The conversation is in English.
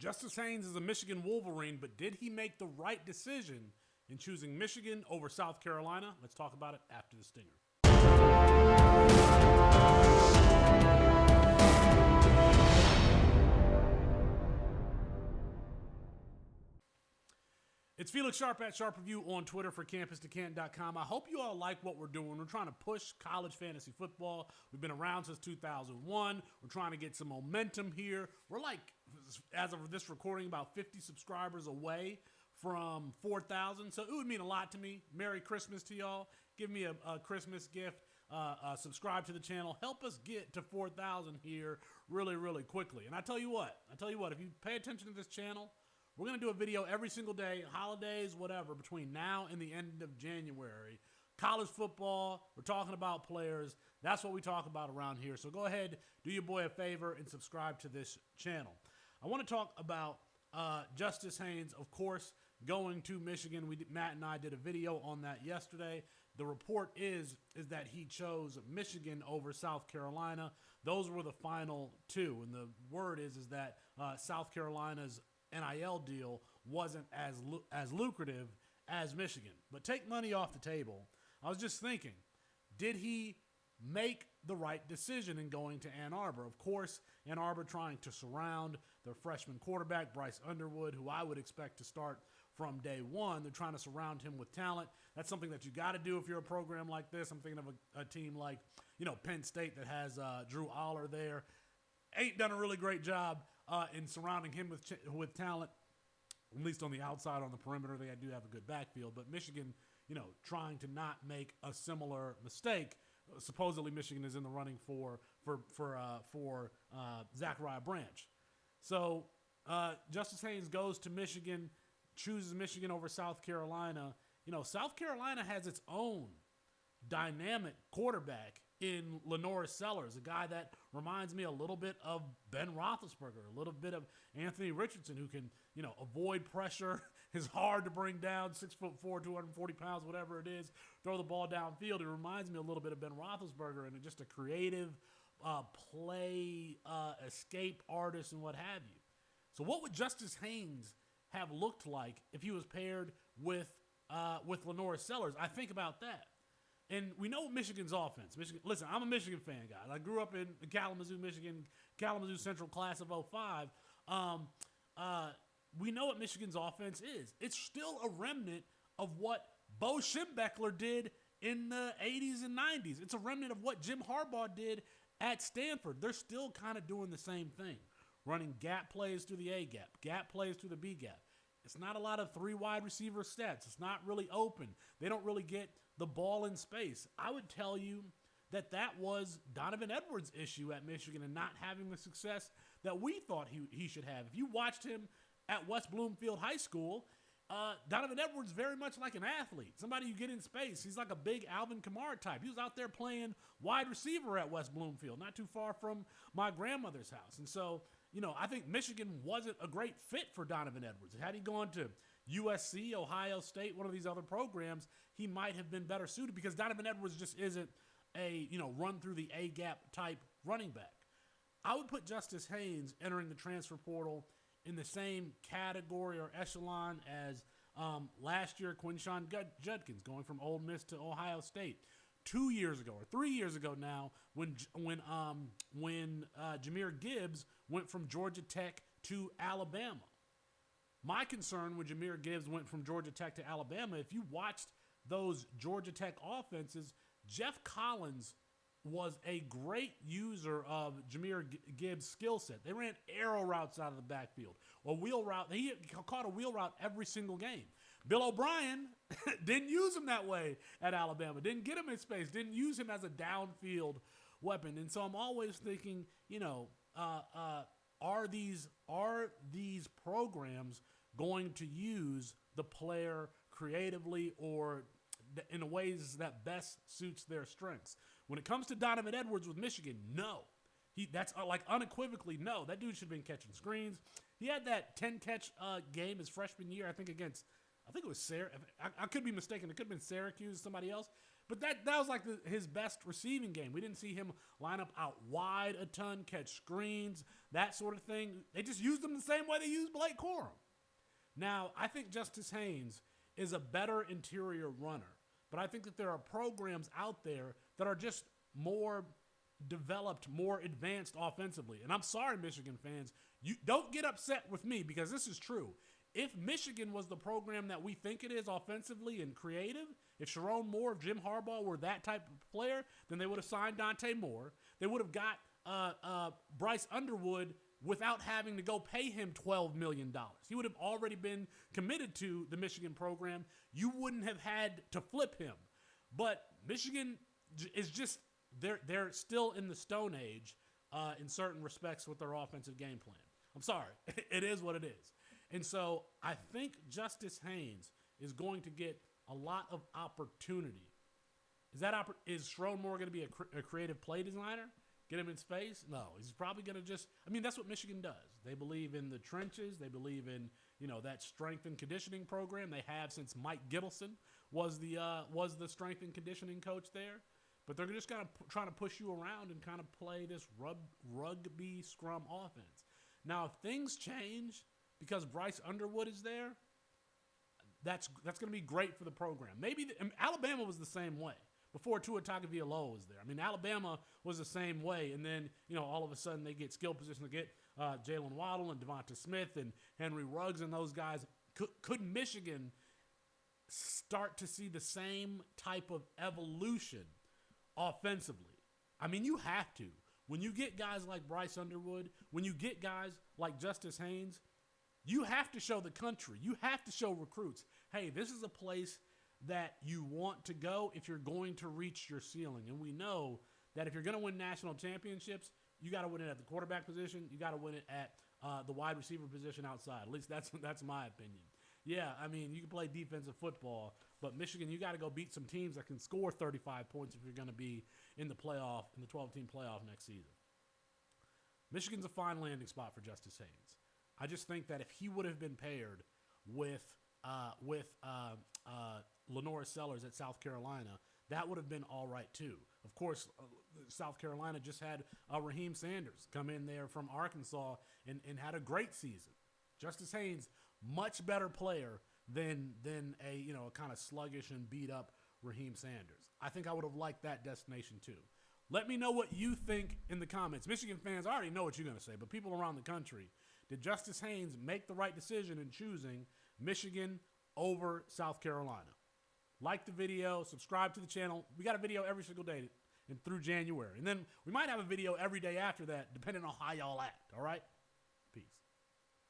Justice Haynes is a Michigan Wolverine, but did he make the right decision in choosing Michigan over South Carolina? Let's talk about it after the stinger. It's Felix Sharpe at Sharpe Review on Twitter for CampusToCanton.com. I hope you all like what we're doing. We're trying to push college fantasy football. We've been around since 2001. We're trying to get some momentum here. We're like, as of this recording, about 50 subscribers away from 4,000. So it would mean a lot to me. Merry Christmas to y'all. Give me a Christmas gift. Subscribe to the channel. Help us get to 4,000 here really, really quickly. And I tell you what, if you pay attention to this channel, we're going to do a video every single day, holidays, whatever, between now and the end of January. College football, we're talking about players. That's what we talk about around here. So go ahead, do your boy a favor, and subscribe to this channel. I want to talk about Justice Haynes, of course, going to Michigan. Matt and I did a video on that yesterday. The report is that he chose Michigan over South Carolina. Those were the final two. And the word is that South Carolina's NIL deal wasn't as lucrative as Michigan. But take money off the table. I was just thinking, did he make the right decision in going to Ann Arbor? Of course, Ann Arbor trying to surround their freshman quarterback, Bryce Underwood, who I would expect to start from day one. They're trying to surround him with talent. That's something that you got to do if you're a program like this. I'm thinking of a team like, Penn State that has Drew Aller there. Ain't done a really great job in surrounding him with talent, at least on the outside, on the perimeter. They do have a good backfield. But Michigan, trying to not make a similar mistake. Supposedly Michigan is in the running for Zachariah Branch. So Justice Haynes goes to Michigan, chooses Michigan over South Carolina. South Carolina has its own dynamic quarterback in Lenore Sellers, a guy that reminds me a little bit of Ben Roethlisberger, a little bit of Anthony Richardson, who can, avoid pressure, is hard to bring down, 6'4", 240 pounds, whatever it is, throw the ball downfield. It reminds me a little bit of Ben Roethlisberger and just a creative play escape artist and what have you. So what would Justice Haynes have looked like if he was paired with Lenore Sellers? I think about that. And we know Michigan's offense. Listen, I'm a Michigan fan, guys. I grew up in Kalamazoo, Michigan, Kalamazoo Central class of 05. We know what Michigan's offense is. It's still a remnant of what Bo Schembechler did in the 80s and 90s. It's a remnant of what Jim Harbaugh did at Stanford. They're still kind of doing the same thing, running gap plays through the A gap, gap plays through the B gap. It's not a lot of three wide receiver sets. It's not really open. They don't really get the ball in space. I would tell you that was Donovan Edwards' issue at Michigan and not having the success that we thought he should have. If you watched him at West Bloomfield High School, Donovan Edwards very much like an athlete, somebody you get in space. He's like a big Alvin Kamara type. He was out there playing wide receiver at West Bloomfield, not too far from my grandmother's house. And so, I think Michigan wasn't a great fit for Donovan Edwards. Had he gone to USC, Ohio State, one of these other programs, he might have been better suited because Donovan Edwards just isn't a, run through the A-gap type running back. I would put Justice Haynes entering the transfer portal in the same category or echelon as last year Quinshawn Judkins going from Ole Miss to Ohio State. 2 years ago or 3 years ago now when Jamir Gibbs went from Georgia Tech to Alabama. My concern when Jamir Gibbs went from Georgia Tech to Alabama, if you watched those Georgia Tech offenses, Jeff Collins was a great user of Jamir Gibbs' skill set. They ran arrow routes out of the backfield, a wheel route. He caught a wheel route every single game. Bill O'Brien didn't use him that way at Alabama, didn't get him in space, didn't use him as a downfield weapon. And so I'm always thinking, are these programs going to use the player creatively or in ways that best suits their strengths? When it comes to Donovan Edwards with Michigan, no. That's like unequivocally no. That dude should have been catching screens. He had that 10-catch game his freshman year, I think it was I could be mistaken. It could have been Syracuse, somebody else. But that was like his best receiving game. We didn't see him line up out wide a ton, catch screens, that sort of thing. They just used him the same way they used Blake Corum. Now, I think Justice Haynes is a better interior runner, but I think that there are programs out there that are just more developed, more advanced offensively. And I'm sorry, Michigan fans, you don't get upset with me because this is true. If Michigan was the program that we think it is offensively and creative, if Sharon Moore, if Jim Harbaugh were that type of player, then they would have signed Dante Moore. They would have got Bryce Underwood without having to go pay him $12 million. He would have already been committed to the Michigan program. You wouldn't have had to flip him. But Michigan is just, they're still in the Stone Age in certain respects with their offensive game plan. I'm sorry. It is what it is. And so I think Justice Haynes is going to get a lot of opportunity. Is Sharon Moore going to be a creative play designer? Get him in space? No, he's probably going to that's what Michigan does. They believe in the trenches. They believe in, that strength and conditioning program they have since Mike Gittleson was the strength and conditioning coach there. But they're just kind of trying to push you around and kind of play this rugby scrum offense. Now, if things change because Bryce Underwood is there, that's going to be great for the program. Alabama was the same way before Tua Tagovailoa was there. Alabama was the same way, and then all of a sudden they get skill position to get Jalen Waddle and Devonta Smith and Henry Ruggs and those guys. Could Michigan start to see the same type of evolution offensively? You have to. When you get guys like Bryce Underwood, when you get guys like Justice Haynes, you have to show the country. You have to show recruits, hey, this is a place that you want to go if you're going to reach your ceiling. And we know that if you're going to win national championships, you got to win it at the quarterback position. You got to win it at the wide receiver position outside. At least that's my opinion. Yeah, you can play defensive football, but Michigan, you got to go beat some teams that can score 35 points if you're going to be in the playoff, in the 12-team playoff next season. Michigan's a fine landing spot for Justice Haynes. I just think that if he would have been paired with Lenora Sellers at South Carolina, that would have been all right too. Of course, South Carolina just had Raheem Sanders come in there from Arkansas and had a great season. Justice Haynes, much better player than a kind of sluggish and beat up Raheem Sanders. I think I would have liked that destination too. Let me know what you think in the comments. Michigan fans, I already know what you're going to say, but people around the country, did Justice Haynes make the right decision in choosing Michigan over South Carolina? Like the video, subscribe to the channel. We got a video every single day and through January. And then we might have a video every day after that, depending on how y'all act, all right?